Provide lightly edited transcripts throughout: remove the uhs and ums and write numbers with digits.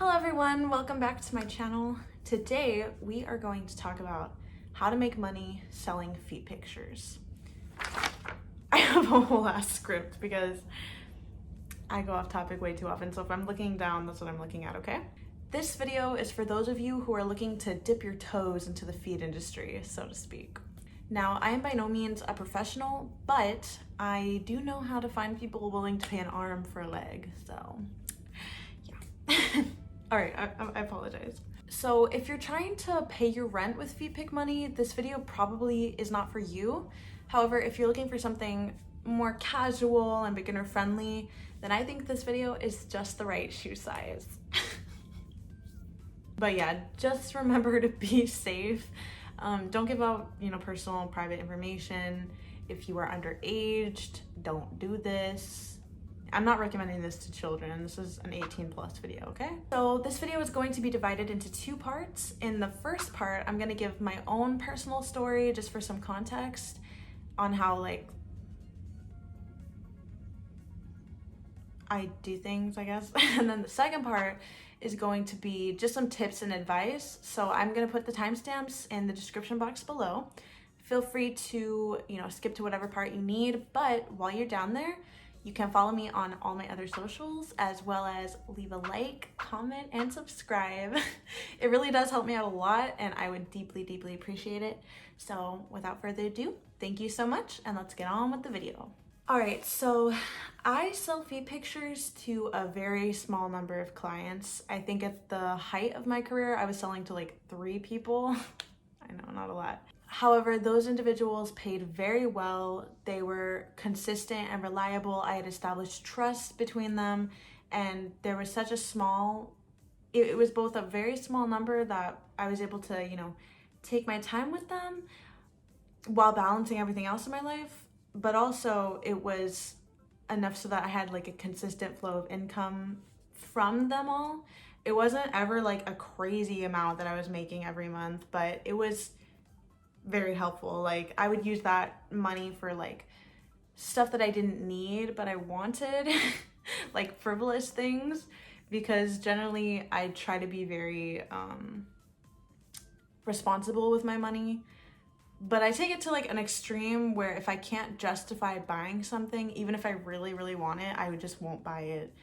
Hello everyone, welcome back to my channel. Today we are going to talk about how to make money selling feet pictures. I have a whole ass script because I go off topic way too often, so if I'm looking down, that's what I'm looking at, okay? This video is for those of you who are looking to dip your toes into the feet industry, so to speak. Now, I am by no means a professional, but I do know how to find people willing to pay an arm for a leg, so yeah. All right, I apologize. So if you're trying to pay your rent with feet pic money, this video probably is not for you. However, if you're looking for something more casual and beginner friendly, then I think this video is just the right shoe size. But yeah, just remember to be safe. Don't give out, personal and private information. If you are underaged, don't do this. I'm not recommending this to children. This is an 18+ video, okay? So this video is going to be divided into two parts. In the first part, I'm gonna give my own personal story just for some context on how I do things, I guess. And then the second part is going to be just some tips and advice. So I'm gonna put the timestamps in the description box below. Feel free to, skip to whatever part you need, but while you're down there, you can follow me on all my other socials, as well as leave a like, comment, and subscribe. It really does help me out a lot, and I would deeply, deeply appreciate it. So without further ado, thank you so much, and let's get on with the video. All right, so I sell feet pictures to a very small number of clients. I think at the height of my career, I was selling to 3 people. I know, not a lot. However, those individuals paid very well. They were consistent and reliable. I had established trust between them, and there was such a small, it was both a very small number that I was able to, take my time with them while balancing everything else in my life, but also it was enough so that I had a consistent flow of income from them all. It wasn't ever a crazy amount that I was making every month, but it was very helpful. I would use that money for stuff that I didn't need but I wanted, frivolous things, because generally I try to be very responsible with my money, but I take it to an extreme where if I can't justify buying something, even if I really, really want it, I just won't buy it.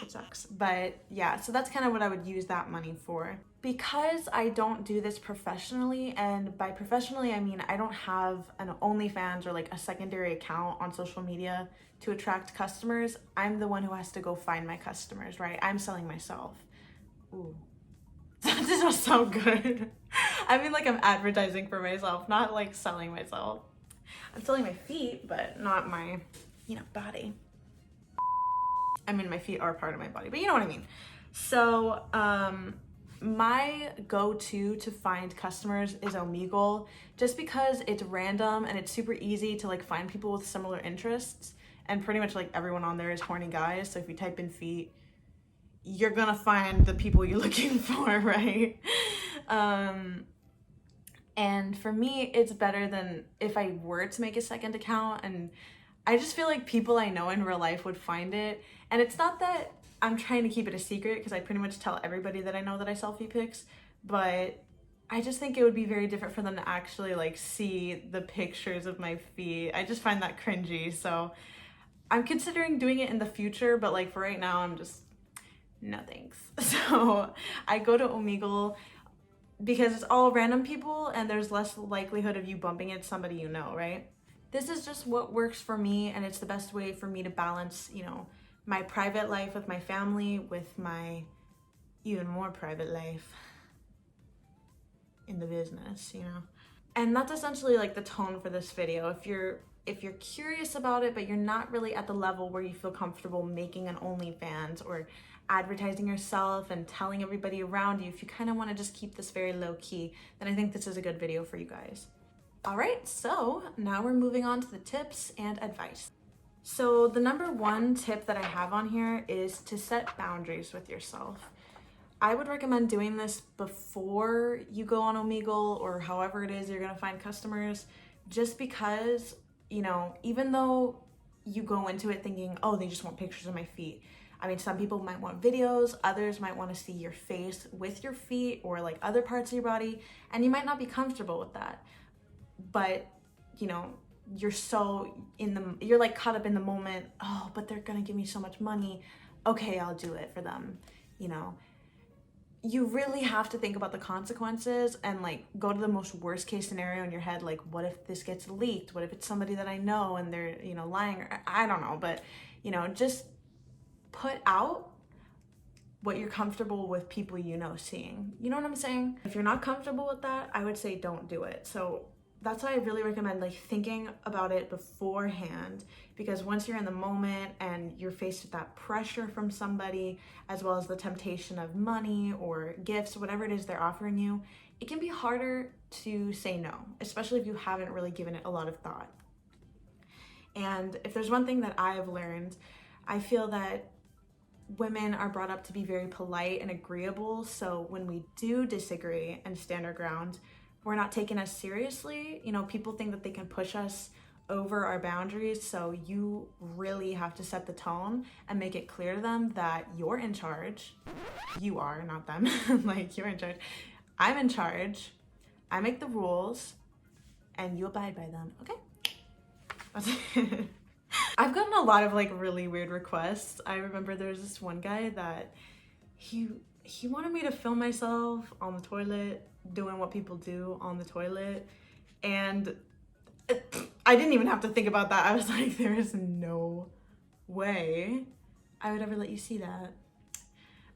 It sucks. But yeah, so that's kind of what I would use that money for. Because I don't do this professionally, and by professionally I mean I don't have an OnlyFans or a secondary account on social media to attract customers. I'm the one who has to go find my customers, right? I'm selling myself. Ooh, that does not sound good. I mean I'm advertising for myself, not selling myself. I'm selling my feet, but not my, body. I mean, my feet are part of my body, but you know what I mean. So, my go-to to find customers is Omegle, just because it's random and it's super easy to find people with similar interests, and pretty much everyone on there is horny guys. So if you type in feet, you're gonna find the people you're looking for, right? And for me, it's better than if I were to make a second account, and I just feel like people I know in real life would find it. And it's not that I'm trying to keep it a secret, because I pretty much tell everybody that I know that I sell feet pics, but I just think it would be very different for them to actually see the pictures of my feet. I just find that cringy. So I'm considering doing it in the future, but for right now, I'm just, no thanks. So I go to Omegle because it's all random people and there's less likelihood of you bumping into somebody you know, right? This is just what works for me, and it's the best way for me to balance, my private life with my family, with my even more private life in the business, And that's essentially the tone for this video. If you're curious about it, but you're not really at the level where you feel comfortable making an OnlyFans or advertising yourself and telling everybody around you, if you kind of want to just keep this very low key, then I think this is a good video for you guys. All right, so now we're moving on to the tips and advice. So the number one tip that I have on here is to set boundaries with yourself. I would recommend doing this before you go on Omegle or however it is you're gonna find customers, just because, even though you go into it thinking, oh, they just want pictures of my feet, I mean, some people might want videos, others might want to see your face with your feet or like other parts of your body, and you might not be comfortable with that. But, you know, you're like caught up in the moment. Oh, but they're gonna give me so much money. Okay, I'll do it for them, you know. You really have to think about the consequences and like go to the most worst case scenario in your head. Like, what if this gets leaked? What if it's somebody that I know and they're, you know, lying? Or I don't know, but, you know, just put out what you're comfortable with people you know seeing. You know what I'm saying? If you're not comfortable with that, I would say don't do it. So that's why I really recommend like thinking about it beforehand, because once you're in the moment and you're faced with that pressure from somebody, as well as the temptation of money or gifts, whatever it is they're offering you, it can be harder to say no, especially if you haven't really given it a lot of thought. And if there's one thing that I've learned, I feel that women are brought up to be very polite and agreeable. So when we do disagree and stand our ground, we're not taken as seriously. You know, people think that they can push us over our boundaries. So you really have to set the tone and make it clear to them that you're in charge. You are, not them. Like, you're in charge. I'm in charge. I make the rules and you abide by them. Okay? I've gotten a lot of like really weird requests. I remember there was this one guy that he wanted me to film myself on the toilet doing what people do on the toilet, and I didn't even have to think about that. I was like, there is no way I would ever let you see that.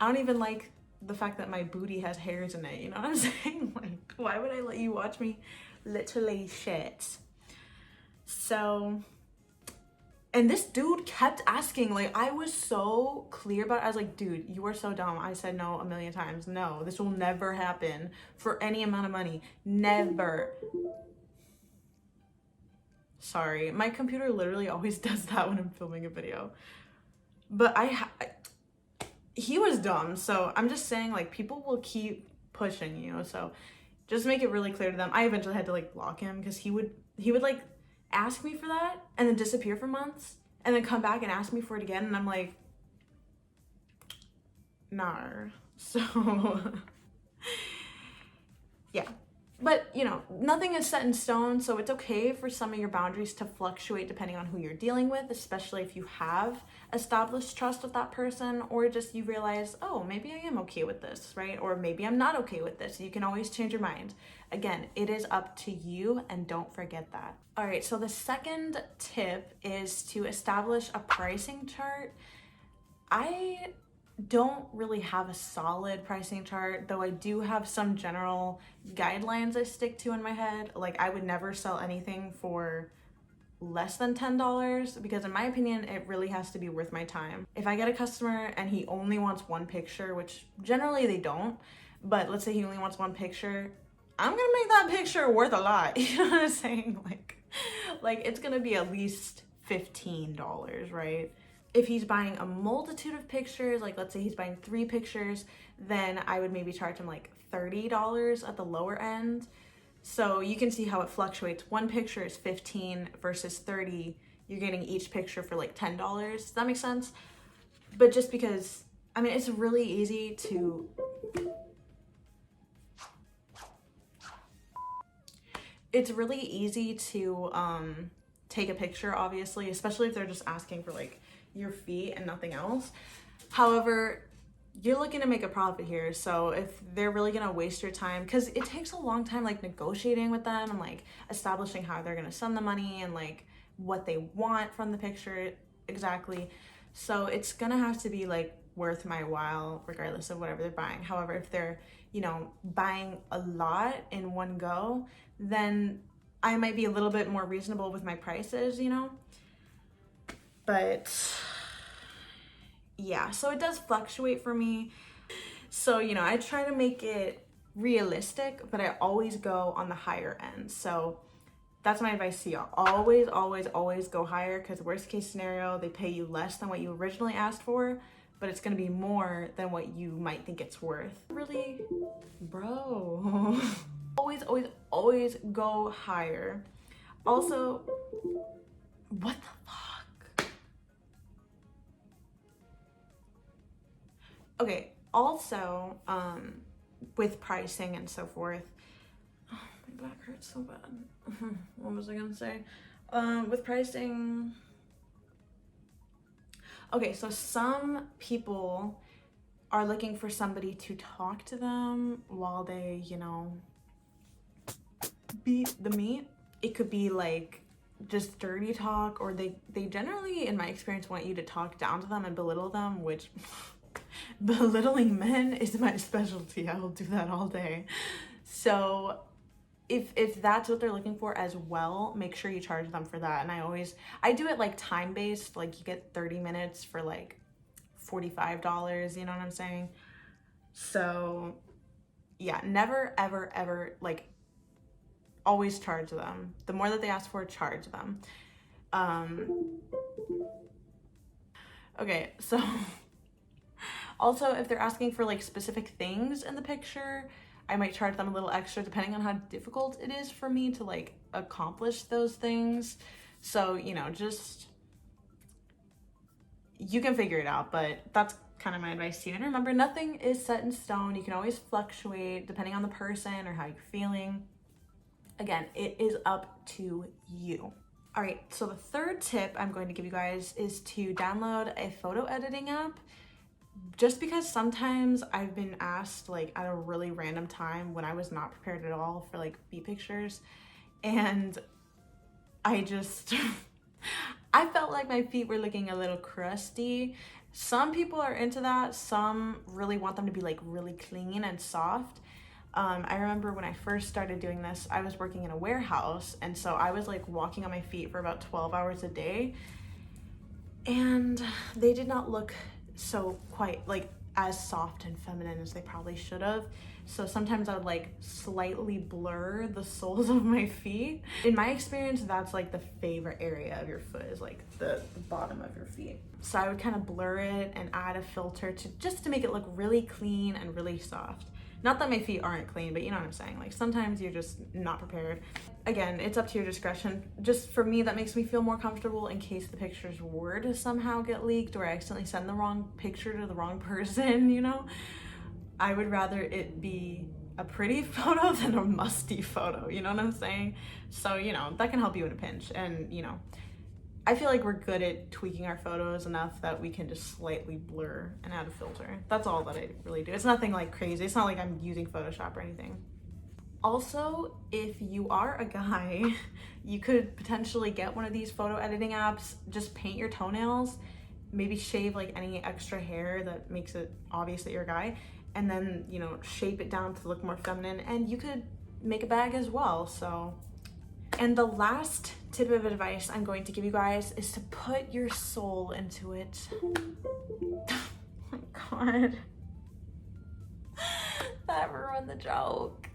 I don't even like the fact that my booty has hairs in it, you know what I'm saying? Like, why would I let you watch me literally shit? So, and this dude kept asking, like, I was so clear about it. I was like, dude, you are so dumb. I said no a million times. No, this will never happen for any amount of money. Never. Sorry, my computer literally always does that when I'm filming a video. But he was dumb. So I'm just saying, like, people will keep pushing you. So just make it really clear to them. I eventually had to like block him because he would like ask me for that and then disappear for months and then come back and ask me for it again, and I'm like, nah. So yeah, but you know, nothing is set in stone, so it's okay for some of your boundaries to fluctuate depending on who you're dealing with, especially if you have established trust with that person, or just you realize, oh, maybe I am okay with this, right? Or maybe I'm not okay with this. You can always change your mind. Again, it is up to you, and don't forget that. All right, so the second tip is to establish a pricing chart. I don't really have a solid pricing chart, though I do have some general guidelines I stick to in my head. Like, I would never sell anything for less than $10 because in my opinion, it really has to be worth my time. If I get a customer and he only wants one picture, which generally they don't, but let's say he only wants one picture, I'm gonna make that picture worth a lot. You know what I'm saying? Like it's gonna be at least $15, right? If he's buying a multitude of pictures, like let's say he's buying 3 pictures, then I would maybe charge him like $30 at the lower end. So you can see how it fluctuates. One picture is 15 versus 30. You're getting each picture for like $10. Does that make sense? But just because, I mean, it's really easy to take a picture, obviously, especially if they're just asking for like your feet and nothing else. However, you're looking to make a profit here, so if they're really gonna waste your time, because it takes a long time like negotiating with them and like establishing how they're gonna send the money and like what they want from the picture exactly, so it's gonna have to be like worth my while regardless of whatever they're buying. However, if they're, you know, buying a lot in one go, then I might be a little bit more reasonable with my prices, you know. But yeah, so it does fluctuate for me. So, you know, I try to make it realistic, but I always go on the higher end. So that's my advice to y'all. Always, always, always go higher, because worst case scenario, they pay you less than what you originally asked for, but it's gonna be more than what you might think it's worth. Really, bro. Always, always, always go higher. Also, what the fuck? Okay, also, with pricing and so forth, oh, my back hurts so bad. What was I gonna say? With pricing, okay, so some people are looking for somebody to talk to them while they, you know, beat the meat. It could be like just dirty talk, or they generally, in my experience, want you to talk down to them and belittle them, which belittling men is my specialty. I will do that all day. So if that's what they're looking for as well, make sure you charge them for that. And I do it like time based, like you get 30 minutes for like $45, you know what I'm saying? So yeah, never ever ever, like, always charge them. The more that they ask for, charge them. Okay, so also, if they're asking for like specific things in the picture, I might charge them a little extra depending on how difficult it is for me to like accomplish those things. So, you know, just, you can figure it out, but that's kind of my advice to you. And remember, nothing is set in stone. You can always fluctuate depending on the person or how you're feeling. Again, it is up to you. All right, so the third tip I'm going to give you guys is to download a photo editing app. Just because sometimes I've been asked like at a really random time when I was not prepared at all for like feet pictures, and I just I felt like my feet were looking a little crusty. Some people are into that. Some really want them to be like really clean and soft. I remember when I first started doing this, I was working in a warehouse, and so I was like walking on my feet for about 12 hours a day, and they did not look so quite like as soft and feminine as they probably should have. So sometimes I would like slightly blur the soles of my feet. In my experience, that's like the favorite area of your foot, is like the bottom of your feet. So I would kind of blur it and add a filter to just to make it look really clean and really soft. Not that my feet aren't clean, but you know what I'm saying? Like sometimes you're just not prepared. Again, it's up to your discretion. Just for me, that makes me feel more comfortable in case the pictures were to somehow get leaked or I accidentally send the wrong picture to the wrong person, you know? I would rather it be a pretty photo than a musty photo, you know what I'm saying? So, you know, that can help you in a pinch. And, you know, I feel like we're good at tweaking our photos enough that we can just slightly blur and add a filter. That's all that I really do. It's nothing like crazy. It's not like I'm using Photoshop or anything. Also, if you are a guy, you could potentially get one of these photo editing apps. Just paint your toenails, maybe shave like any extra hair that makes it obvious that you're a guy, and then, you know, shape it down to look more feminine, and you could make a bag as well. So, and the last tip of advice I'm going to give you guys is to put your soul into it. Oh my God. That ruined the joke.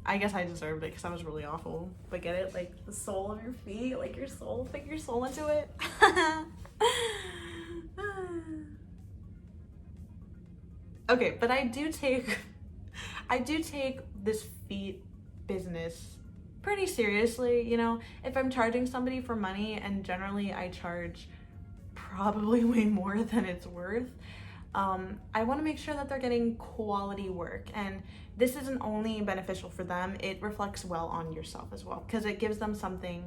I guess I deserved it because that was really awful. But get it? Like the sole of your feet, like your soul, put your soul into it. Okay, but I do take this feet business pretty seriously, you know. If I'm charging somebody for money, and generally I charge probably way more than it's worth, I want to make sure that they're getting quality work, and this isn't only beneficial for them, it reflects well on yourself as well, because it gives them something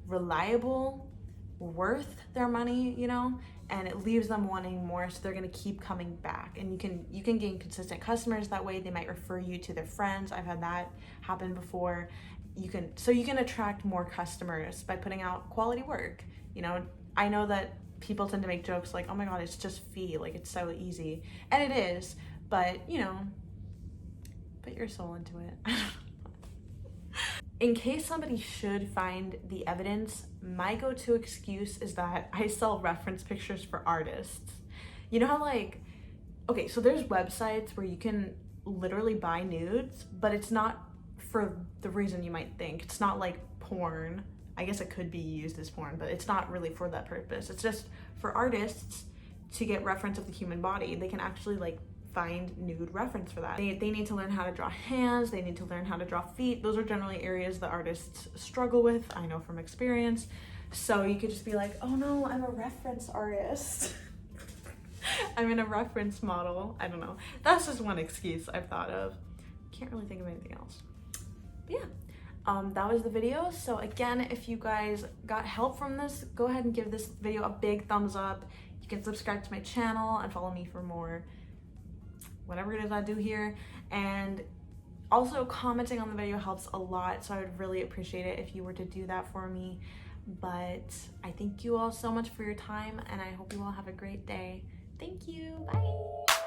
reliable, worth their money, you know, and it leaves them wanting more, so they're going to keep coming back. And you can gain consistent customers that way. They might refer you to their friends. I've had that happen before. You can attract more customers by putting out quality work. You know, I know that people tend to make jokes like, oh my God, it's just feet, like it's so easy, and it is, but you know, put your soul into it. In case somebody should find the evidence, my go-to excuse is that I sell reference pictures for artists. You know how, like, okay, so there's websites where you can literally buy nudes, but it's not for the reason you might think. It's not like porn. I guess it could be used as porn, but it's not really for that purpose. It's just for artists to get reference of the human body. They can actually like find nude reference for that. They need to learn how to draw hands, they need to learn how to draw feet. Those are generally areas that artists struggle with, I know from experience. So you could just be like, oh no, I'm a reference artist. I'm in a reference model. I don't know. That's just one excuse I've thought of. Can't really think of anything else. But yeah, that was the video. So again, if you guys got help from this, go ahead and give this video a big thumbs up. You can subscribe to my channel and follow me for more whatever it is I do here. And also commenting on the video helps a lot, so I would really appreciate it if you were to do that for me. But I thank you all so much for your time, and I hope you all have a great day. Thank you. Bye.